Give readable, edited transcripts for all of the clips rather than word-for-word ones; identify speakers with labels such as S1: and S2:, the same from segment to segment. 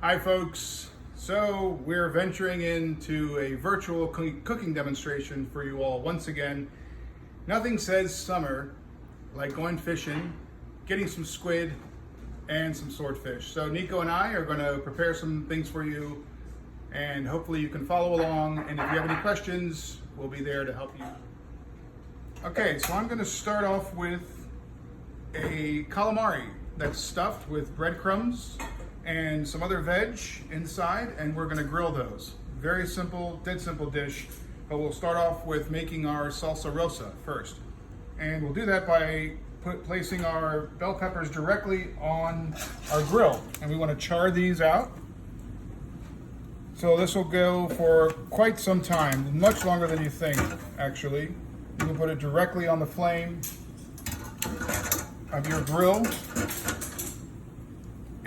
S1: Hi folks, so we're venturing into a virtual cooking demonstration for you all once again. Nothing says summer like going fishing, getting some squid and some swordfish. So Nico and I are going to prepare some things for you and hopefully you can follow along, and if you have any questions, we'll be there to help you. Okay, so I'm going to start off with a calamari that's stuffed with breadcrumbs and some other veg inside, and we're gonna grill those. Very simple, dead simple dish, but we'll start off with making our salsa rosa first. And we'll do that by placing our bell peppers directly on our grill. And we wanna char these out. So this will go for quite some time, much longer than you think, actually. You can put it directly on the flame of your grill,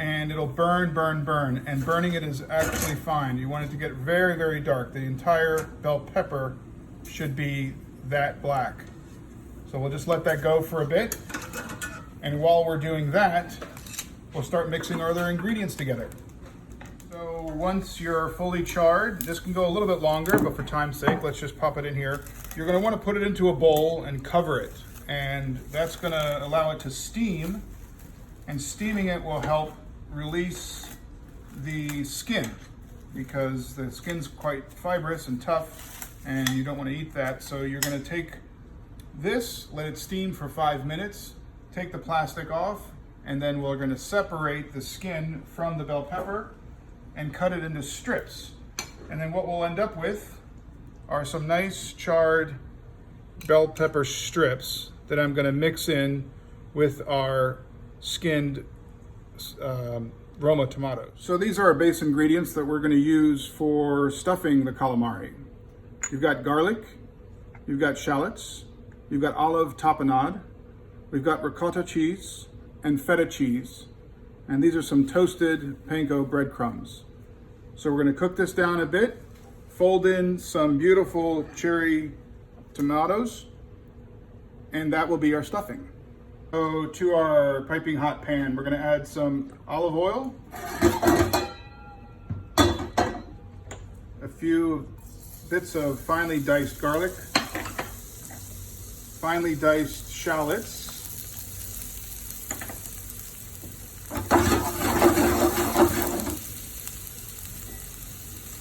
S1: and it'll burn, and burning it is actually fine. You want it to get very, very dark. The entire bell pepper should be that black. So we'll just let that go for a bit, and while we're doing that, we'll start mixing our other ingredients together. So once you're fully charred, this can go a little bit longer, but for time's sake, let's just pop it in here. You're gonna wanna put it into a bowl and cover it, and that's gonna allow it to steam, and steaming it will help release the skin, because the skin's quite fibrous and tough and you don't want to eat that. So you're going to take this, let it steam for 5 minutes, take the plastic off, and then we're going to separate the skin from the bell pepper and cut it into strips. And then what we'll end up with are some nice charred bell pepper strips that I'm going to mix in with our skinned Roma tomatoes. So these are our base ingredients that we're going to use for stuffing the calamari. You've got garlic, you've got shallots, you've got olive tapenade, we've got ricotta cheese and feta cheese, and these are some toasted panko breadcrumbs. So we're going to cook this down a bit, fold in some beautiful cherry tomatoes, and that will be our stuffing. So to our piping hot pan, we're going to add some olive oil, a few bits of finely diced garlic, finely diced shallots,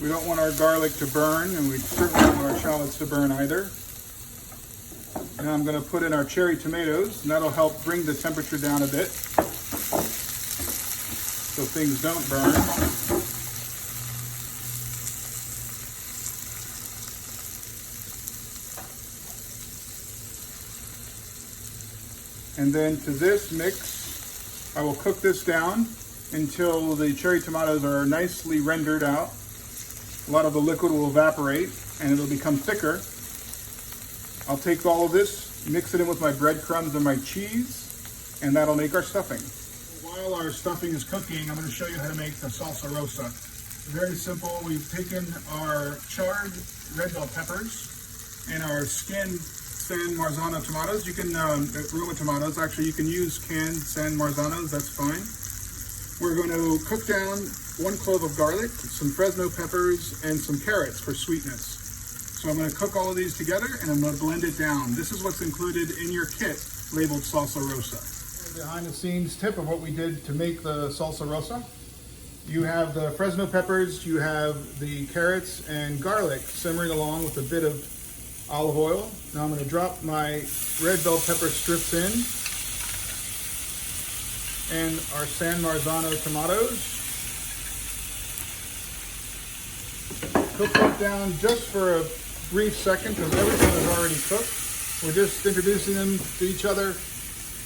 S1: we don't want our garlic to burn, and we certainly don't want our shallots to burn either. Now I'm going to put in our cherry tomatoes, and that'll help bring the temperature down a bit so things don't burn. And then to this mix, I will cook this down until the cherry tomatoes are nicely rendered out. A lot of the liquid will evaporate and it'll become thicker. I'll take all of this, mix it in with my breadcrumbs and my cheese, and that'll make our stuffing. While our stuffing is cooking, I'm going to show you how to make the salsa rosa. Very simple. We've taken our charred red bell peppers and our skinned San Marzano tomatoes. You can, Roma tomatoes, actually you can use canned San Marzanos, that's fine. We're going to cook down 1 clove of garlic, some Fresno peppers, and some carrots for sweetness. So I'm going to cook all of these together and I'm going to blend it down. This is what's included in your kit labeled Salsa Rosa. Behind the scenes tip of what we did to make the Salsa Rosa. You have the Fresno peppers, you have the carrots and garlic simmering along with a bit of olive oil. Now I'm going to drop my red bell pepper strips in and our San Marzano tomatoes. Cook that down just for a brief second because everything is already cooked. We're just introducing them to each other,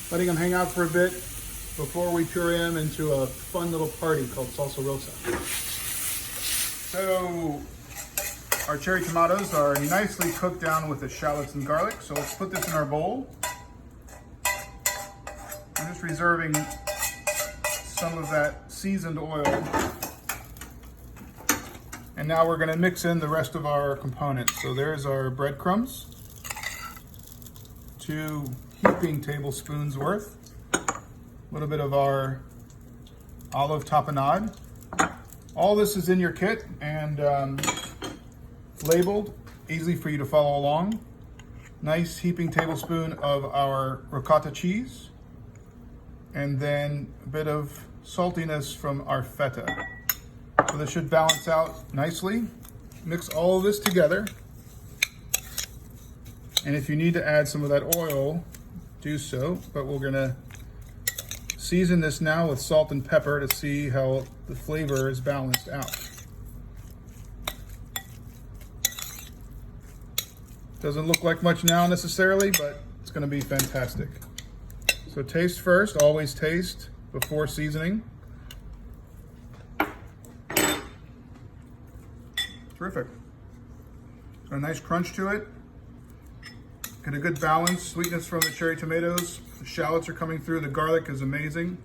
S1: letting them hang out for a bit before we puree them into a fun little party called Salsa Rosa. So our cherry tomatoes are nicely cooked down with the shallots and garlic. So let's put this in our bowl. I'm just reserving some of that seasoned oil. And now we're going to mix in the rest of our components. So there's our breadcrumbs, 2 heaping tablespoons worth, a little bit of our olive tapenade, All this is in your kit and labeled, easy for you to follow along. Nice heaping tablespoon of our ricotta cheese, and then a bit of saltiness from our feta. So this should balance out nicely. Mix all of this together. And if you need to add some of that oil, do so, but we're gonna season this now with salt and pepper to see how the flavor is balanced out. Doesn't look like much now necessarily, but it's gonna be fantastic. So taste first, always taste before seasoning. Terrific. Got a nice crunch to it. Get a good balance, sweetness from the cherry tomatoes. The shallots are coming through, the garlic is amazing.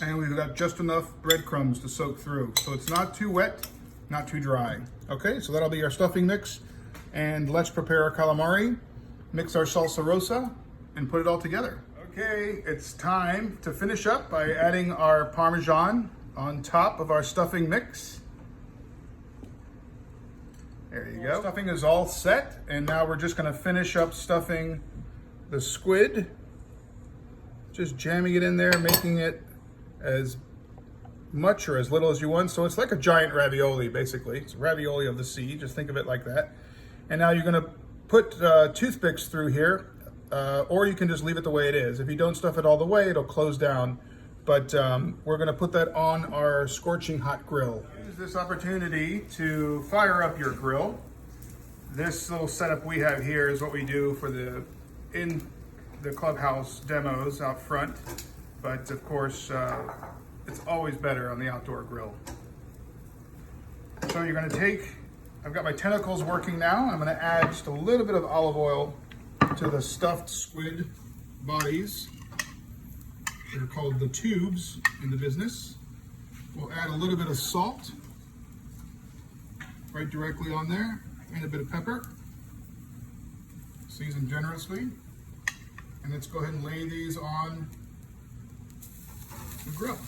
S1: And we've got just enough breadcrumbs to soak through. So it's not too wet, not too dry. Okay, so that'll be our stuffing mix. And let's prepare our calamari, mix our salsa rosa, and put it all together. Okay, it's time to finish up by adding our Parmesan on top of our stuffing mix. There you go. Stuffing is all set, and now we're just gonna finish up stuffing the squid. Just jamming it in there, making it as much or as little as you want. So it's like a giant ravioli, basically. It's ravioli of the sea, just think of it like that. And now you're gonna put toothpicks through here, or you can just leave it the way it is. If you don't stuff it all the way, it'll close down. But we're gonna put that on our scorching hot grill. Use this opportunity to fire up your grill. This little setup we have here is what we do for the in the clubhouse demos out front. But of course, it's always better on the outdoor grill. So you're gonna take, I've got my tentacles working now. I'm gonna add just a little bit of olive oil to the stuffed squid bodies. They're called the tubes in the business. We'll add a little bit of salt right directly on there, and a bit of pepper. Season generously. And let's go ahead and lay these on the grill.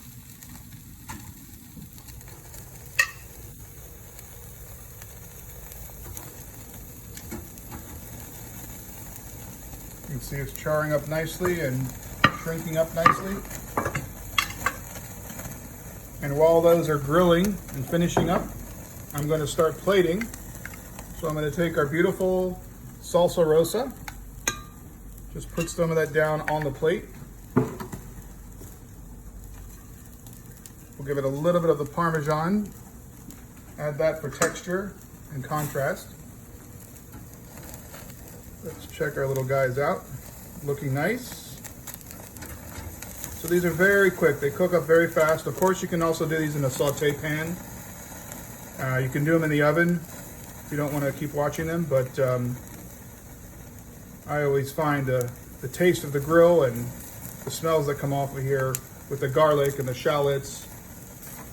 S1: You can see it's charring up nicely and shrinking up nicely. And while those are grilling and finishing up, I'm going to start plating. So I'm going to take our beautiful salsa rosa, just put some of that down on the plate. We'll give it a little bit of the Parmesan, add that for texture and contrast. Let's check our little guys out. Looking nice. So these are very quick. They cook up very fast. Of course, you can also do these in a saute pan. You can do them in the oven if you don't want to keep watching them. But I always find the taste of the grill and the smells that come off of here with the garlic and the shallots,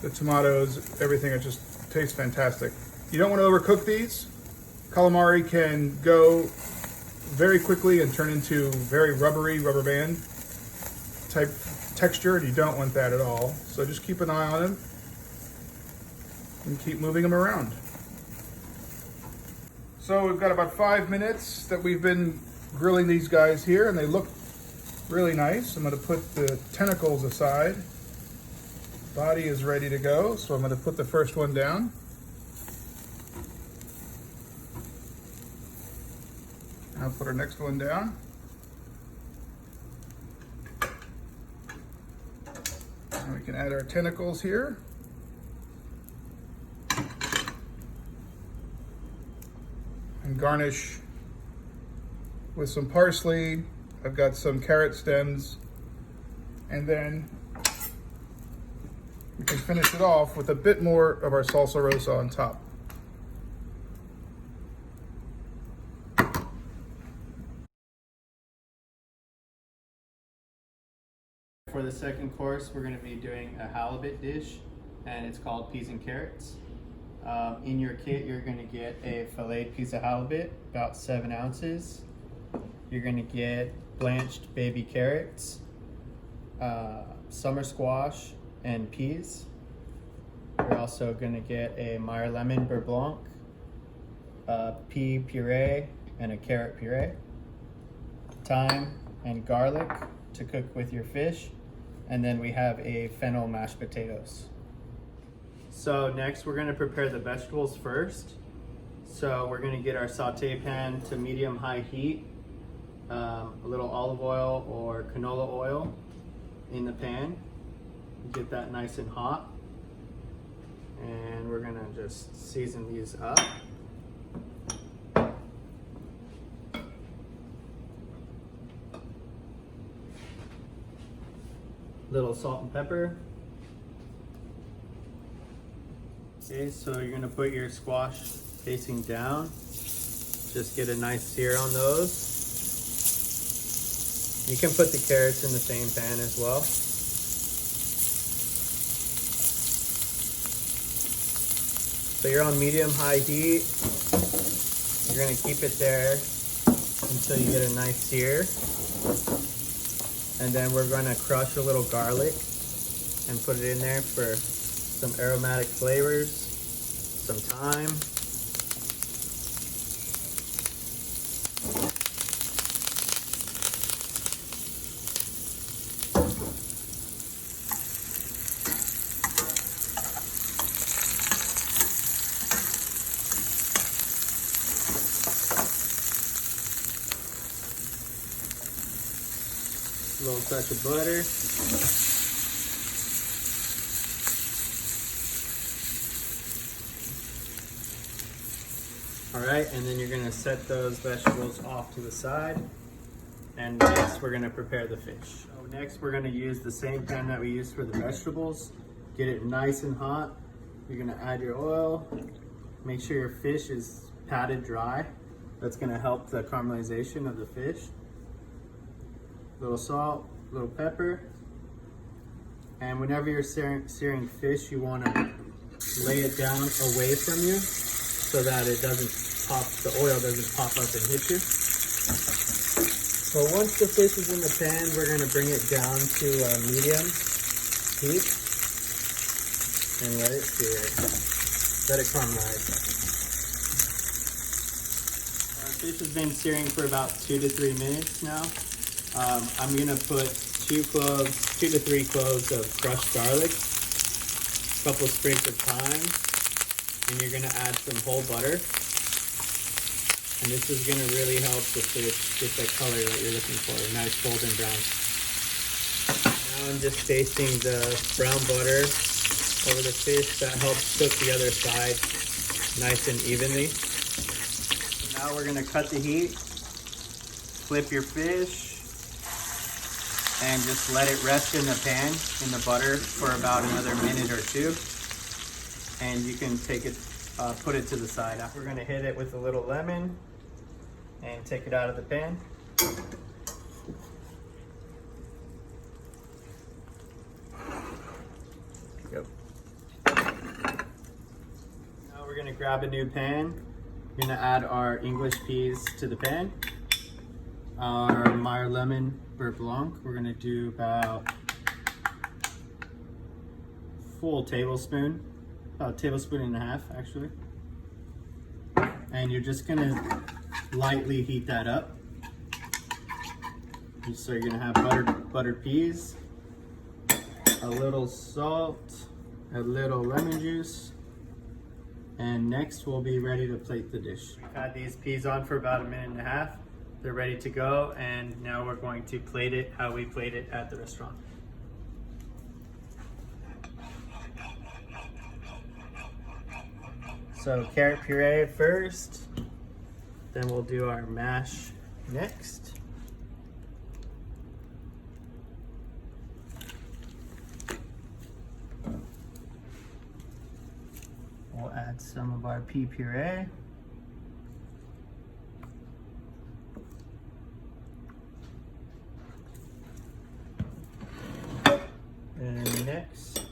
S1: the tomatoes, everything, it just tastes fantastic. You don't want to overcook these. Calamari can go very quickly and turn into very rubbery, rubber band type texture, and you don't want that at all. So just keep an eye on them and keep moving them around. So we've got about 5 minutes that we've been grilling these guys here, and they look really nice. I'm going to put the tentacles aside. Body is ready to go, so I'm going to put the first one down. I'll put our next one down. And we can add our tentacles here. And garnish with some parsley. I've got some carrot stems. And then we can finish it off with a bit more of our salsa rosa on top.
S2: For the second course, we're going to be doing a halibut dish, and it's called peas and carrots. In your kit, you're going to get a filleted piece of halibut, about 7 ounces. You're going to get blanched baby carrots, summer squash, and peas. You're also gonna get a Meyer lemon beurre blanc, a pea puree, and a carrot puree, thyme and garlic to cook with your fish, and then we have a fennel mashed potatoes. So next we're gonna prepare the vegetables first. So we're gonna get our saute pan to medium-high heat, a little olive oil or canola oil in the pan. Get that nice and hot. And we're gonna just season these up. Little salt and pepper. Okay, so you're gonna put your squash facing down. Just get a nice sear on those. You can put the carrots in the same pan as well. So you're on medium-high heat. You're gonna keep it there until you get a nice sear. And then we're gonna crush a little garlic and put it in there for some aromatic flavors, some thyme. A little touch of butter. All right, and then you're gonna set those vegetables off to the side. And next we're gonna prepare the fish. So next we're gonna use the same pan that we used for the vegetables. Get it nice and hot. You're gonna add your oil. Make sure your fish is patted dry. That's gonna help the caramelization of the fish. Little salt, little pepper. And whenever you're searing fish, you want to lay it down away from you so that it doesn't pop, the oil doesn't pop up and hit you. So once the fish is in the pan, we're going to bring it down to medium heat and let it sear. Let it caramelize. Our fish has been searing for about 2 to 3 minutes now. I'm gonna put 2 to 3 cloves of crushed garlic, a couple sprigs of thyme, and you're gonna add some whole butter. And this is gonna really help the fish get the color that you're looking for, a nice golden brown. Now I'm just basting the brown butter over the fish. That helps cook the other side nice and evenly. So now we're gonna cut the heat, flip your fish, and just let it rest in the pan, in the butter, for about another minute or 2. And you can take it, put it to the side. We're gonna hit it with a little lemon and take it out of the pan. Yep. Now we're gonna grab a new pan. We're gonna add our English peas to the pan. Our Meyer lemon beurre blanc, we're gonna do about full tablespoon, about a tablespoon and a half actually. And you're just gonna lightly heat that up. So you're gonna have buttered peas, a little salt, a little lemon juice, and next we'll be ready to plate the dish. We've had these peas on for about 1.5 minutes. They're ready to go, and now we're going to plate it how we plate it at the restaurant. So carrot puree first, then we'll do our mash next. We'll add some of our pea puree. And next,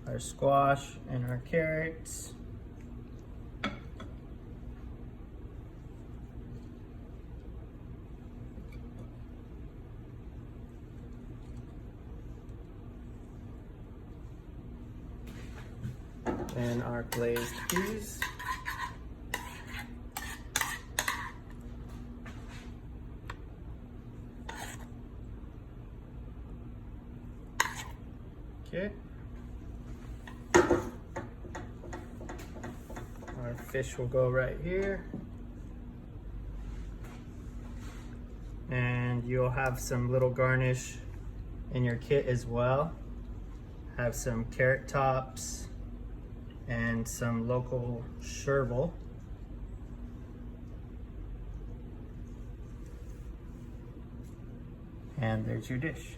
S2: our squash and our carrots. and our glazed peas. Okay. Our fish will go right here. And you'll have some little garnish in your kit as well. Have some carrot tops and some local chervil. And there's your dish.